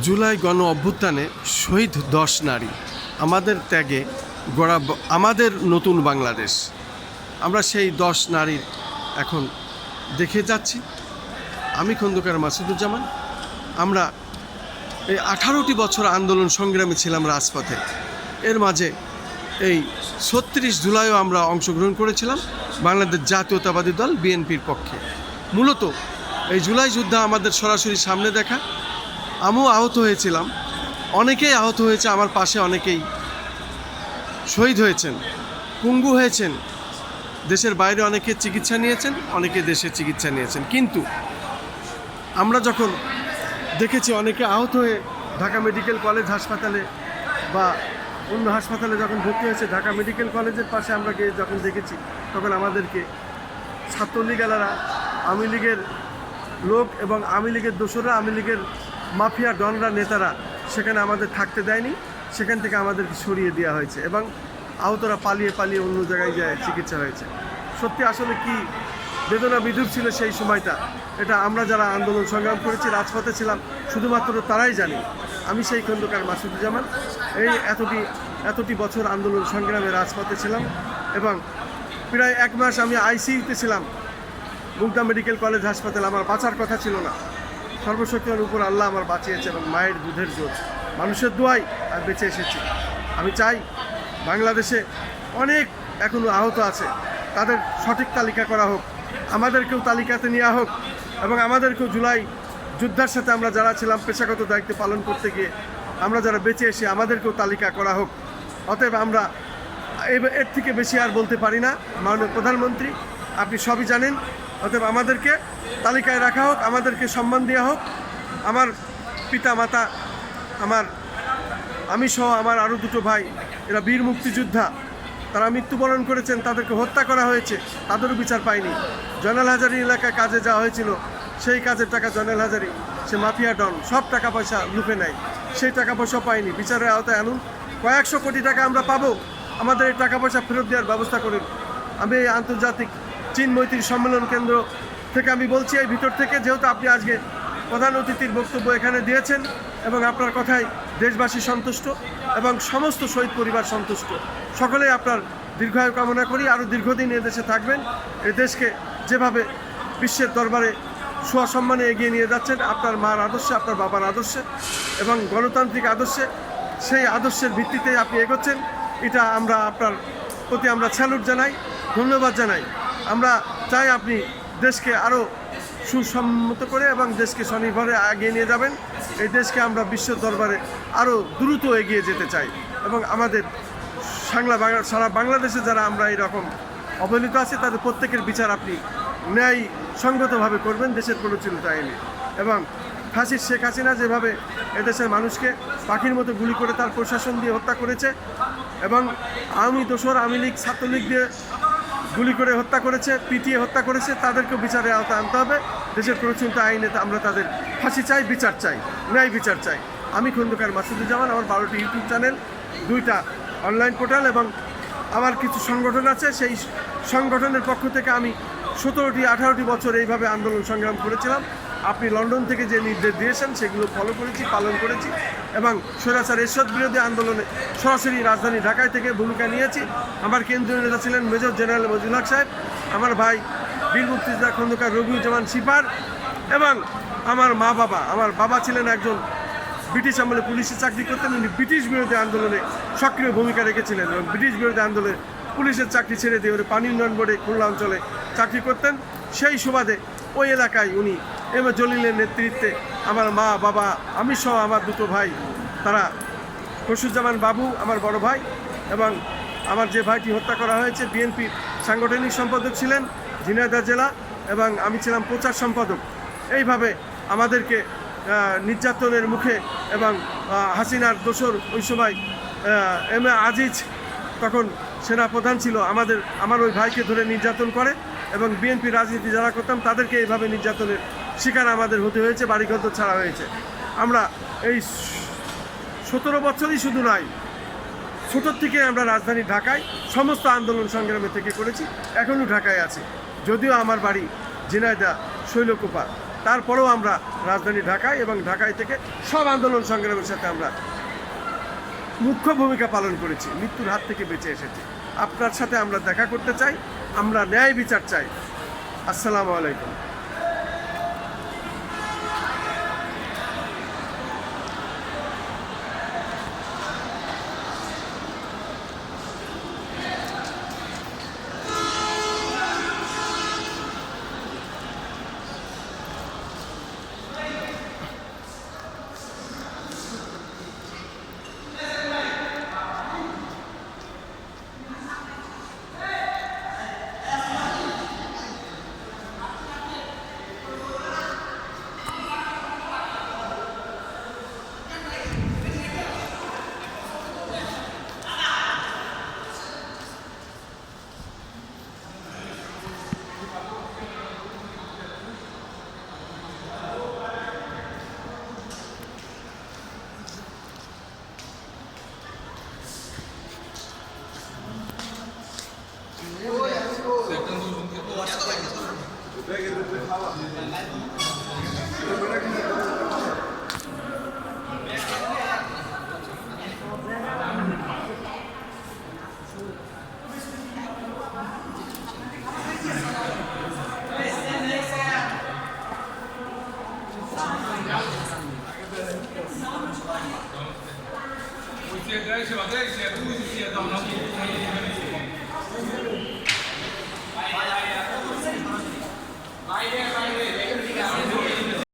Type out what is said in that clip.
জুলাই গণ অভ্যুত্থানে শহীদ 10 নারী, আমাদের ত্যাগে গড়া আমাদের নতুন বাংলাদেশ। আমরা সেই 10 নারীর এখন দেখে যাচ্ছি। আমি খন্দকার মাসুদুজ্জামান। আমরা এই 18টি বছর আন্দোলন সংগ্রামে ছিলাম রাজপথে। এর মাঝে এই 36 জুলাইও আমরা অংশগ্রহণ করেছিলাম বাংলাদেশ জাতীয়তাবাদী দল বিএনপির পক্ষে। মূলত এই জুলাই যুদ্ধ আমাদের সরাসরি সামনে দেখা। আমিও আহত হয়েছিলাম, অনেকেই আহত হয়েছে, আমার পাশে অনেকেই শহীদ হয়েছেন, পঙ্গু হয়েছেন। দেশের বাইরে অনেকে চিকিৎসা নিয়েছেন, অনেকে দেশে চিকিৎসা নিয়েছেন। কিন্তু আমরা যখন দেখেছি অনেকে আহত হয়ে ঢাকা মেডিকেল কলেজ হাসপাতালে বা অন্য হাসপাতালে যখন ভর্তি হয়েছে, ঢাকা মেডিকেল কলেজের পাশে আমরা গিয়ে যখন দেখেছি, তখন আমাদেরকে ছাত্রলীগেরা, আওয়ামী লীগের লোক এবং আওয়ামী লীগের দোসররা, আওয়ামী লীগের মাফিয়া ডনরা, নেতারা সেখানে আমাদের থাকতে দেয়নি। সেখান থেকে আমাদেরকে সরিয়ে দেওয়া হয়েছে এবং আহতরা পালিয়ে পালিয়ে অন্য জায়গায় যায় চিকিৎসা হয়েছে। সত্যি আসলে কি বেদনা বিধুর ছিল সেই সময়টা, এটা আমরা যারা আন্দোলন সংগ্রাম করেছি, রাজপথে ছিলাম, শুধুমাত্র তারাই জানি। আমি সেই খন্দকার মাসুদুজ্জামান। এই এতটি বছর আন্দোলন সংগ্রামে রাজপথে ছিলাম এবং প্রায় 1 মাস আমি আইসিইউতে ছিলাম মুগদা মেডিকেল কলেজ হাসপাতাল। আমার বাঁচার কথা ছিল না, সর্বশক্তির উপর আল্লাহ আমার বাঁচিয়েছে এবং মায়ের দুধের জোর, মানুষের দোয়াই আর বেঁচে এসেছি। আমি চাই বাংলাদেশে অনেক এখনও আহত আছে, তাদের সঠিক তালিকা করা হোক, আমাদেরকেও তালিকাতে নেওয়া হোক এবং আমাদেরকেও জুলাই যুদ্ধের সাথে আমরা যারা ছিলাম পেশাগত দায়িত্ব পালন করতে গিয়ে আমরা যারা বেঁচে এসে আমাদেরকেও তালিকা করা হোক। অতএব আমরা এর থেকে বেশি আর বলতে পারি না। মাননীয় প্রধানমন্ত্রী, আপনি সবই জানেন। অতএব আমাদেরকে তালিকায় রাখা হোক, আমাদেরকে সম্মান দেওয়া হোক। আমার পিতা মাতা, আমি সহ আমার আরও 2 ভাই, এরা বীর মুক্তিযোদ্ধা, তারা মৃত্যুবরণ করেছেন, তাদেরকে হত্যা করা হয়েছে, তাদেরও বিচার পায়নি। জয়নাল হাজারী এলাকায় কাজে যাওয়া হয়েছিল, সেই কাজের টাকা জয়নাল হাজারী সে মাফিয়া ডন সব টাকা পয়সা লুপে নেয়, সেই টাকা পয়সা পায়নি। বিচারের আওতায় আনুন, কয়েকশো কোটি টাকা আমরা পাবো, আমাদের এই টাকা পয়সা ফেরত দেওয়ার ব্যবস্থা করুন। আমি এই আন্তর্জাতিক চীন মৈত্রী সম্মেলন কেন্দ্র থেকে আমি বলছি, এই ভিতর থেকে, যেহেতু আপনি আজকে প্রধান অতিথির বক্তব্য এখানে দিয়েছেন এবং আপনার কথায় দেশবাসী সন্তুষ্ট এবং সমস্ত শহীদ পরিবার সন্তুষ্ট, সকলেই আপনার দীর্ঘায়ু কামনা করি। আরও দীর্ঘদিন এদেশে থাকবেন, এ দেশকে যেভাবে বিশ্বের দরবারে সম্মানে এগিয়ে নিয়ে যাচ্ছেন আপনার মার আদর্শে, আপনার বাবার আদর্শে এবং গণতান্ত্রিক আদর্শে, সেই আদর্শের ভিত্তিতে আপনি এগোচ্ছেন। এটা আমরা আপনার প্রতি আমরা স্যালুট জানাই, ধন্যবাদ জানাই। আমরা চাই আপনি দেশকে আরও সুসম্মত করে এবং দেশকে স্বনির্ভরে এগিয়ে নিয়ে যাবেন। এই দেশকে আমরা বিশ্ব দরবারে আরও দ্রুত এগিয়ে যেতে চাই এবং আমাদের সারা বাংলাদেশে যারা আমরা এরকম অবহেলিত আছে, তাদের প্রত্যেকের বিচার আপনি ন্যায় সংগতভাবে করবেন দেশের প্ররোচিত আইনে। এবং ফাঁসির শেখ হাসিনা যেভাবে এদেশের মানুষকে পাখির মতো গুলি করে তার প্রশাসন দিয়ে হত্যা করেছে এবং আওয়ামী লীগ ছাত্রলীগ দিয়ে গুলি করে হত্যা করেছে, পিটিয়ে হত্যা করেছে, তাদেরকেও বিচারের আওতায় আনতে হবে। দেশের প্রচলিত আইনে আমরা তাদের ফাঁসি চাই, বিচার চাই, ন্যায় বিচার চাই। আমি খন্দকার মাসুদুজ্জামান। আমার 12টি ইউটিউব চ্যানেল, 2টা অনলাইন পোর্টাল এবং আমার কিছু সংগঠন আছে। সেই সংগঠনের পক্ষ থেকে আমি 17-18টি বছর এইভাবে আন্দোলন সংগ্রাম করেছিলাম। আপনি লন্ডন থেকে যে নির্দেশ দিয়েছেন সেগুলো ফলো করেছি, পালন করেছি এবং স্বৈরাচার এরশাদ বিরোধী আন্দোলনে সরাসরি রাজধানী ঢাকায় থেকে ভূমিকা নিয়েছি। আমার কেন্দ্রীয় নেতা ছিলেন মেজর জেনারেল মজিউল হক সাহেব, আমার ভাই বীর মুক্তিযোদ্ধা খন্দকার রবিউজ্জামান সিপার এবং আমার বাবা ছিলেন একজন ব্রিটিশ আমলে পুলিশে চাকরি করতেন। উনি ব্রিটিশ বিরোধী আন্দোলনে সক্রিয় ভূমিকা রেখেছিলেন এবং ব্রিটিশ বিরোধী আন্দোলনে পুলিশের চাকরি ছেড়ে দিয়ে পানি উন্নয়ন বোর্ডে খুলনা অঞ্চলে চাকরি করতেন। সেই সুবাদে ওই এলাকায় উনি এম এ জলিলের নেতৃত্বে আমার মা, বাবা, আমি সহ আমার 2 ভাই, তারা খসরুজ্জামান বাবু আমার বড় ভাই এবং আমার যে ভাইটি হত্যা করা হয়েছে বিএনপির সাংগঠনিক সম্পাদক ছিলেন ঝিনাইদহ জেলা এবং আমি ছিলাম প্রচার সম্পাদক। এইভাবে আমাদেরকে নির্যাতনের মুখে এবং হাসিনার দোসর ওই সময় এম এ আজিজ তখন সেনাপ্রধান ছিল, আমার ওই ভাইকে ধরে নির্যাতন করে এবং বিএনপি রাজনীতি যারা করতাম তাদেরকে এইভাবে নির্যাতনের শিকার আমাদের হতে হয়েছে, বাড়িঘর ছাড়া হয়েছে। আমরা এই 17 বছরই শুধু নয়, ছোটোর থেকে আমরা রাজধানী ঢাকায় সমস্ত আন্দোলন সংগ্রামে থেকে করেছি, এখনও ঢাকায় আছি। যদিও আমার বাড়ি ঝিনাইদহ শৈলকুপা, তারপরেও আমরা রাজধানী ঢাকায় এবং ঢাকায় থেকে সব আন্দোলন সংগ্রামের সাথে আমরা মুখ্য ভূমিকা পালন করেছি, মৃত্যুর হাত থেকে বেঁচে এসেছি। আপনার সাথে আমরা দেখা করতে চাই, আমরা ন্যায় বিচার চাই। আসসালামু আলাইকুম। বাইরে